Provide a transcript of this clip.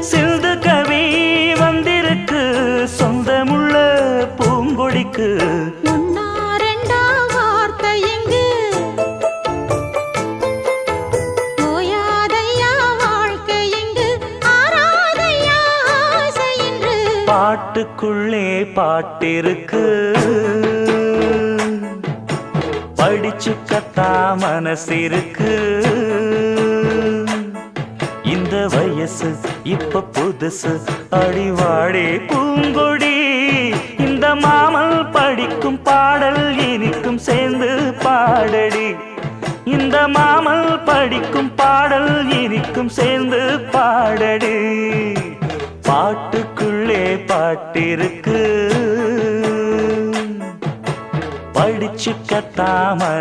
சிந்து கவி வந்திருக்கு சொந்தமுள்ள பூங்கொடிக்கு. பாட்டுக்குள்ளே பாட்டிருக்கு படிச்சுக்கத்தா மனசிருக்கு. இந்த வயசு இப்ப புதுசு அடிவாடி பூங்கொடி. இந்த மாமல் படிக்கும் பாடல் இனிக்கும் சேர்ந்து பாடடி. இந்த மாமல் படிக்கும் பாடல் இனிக்கும் சேர்ந்து பாடடி. பாட்டுக்குள்ளே பாட்டிருக்கு படிச்சுக்கத்தாம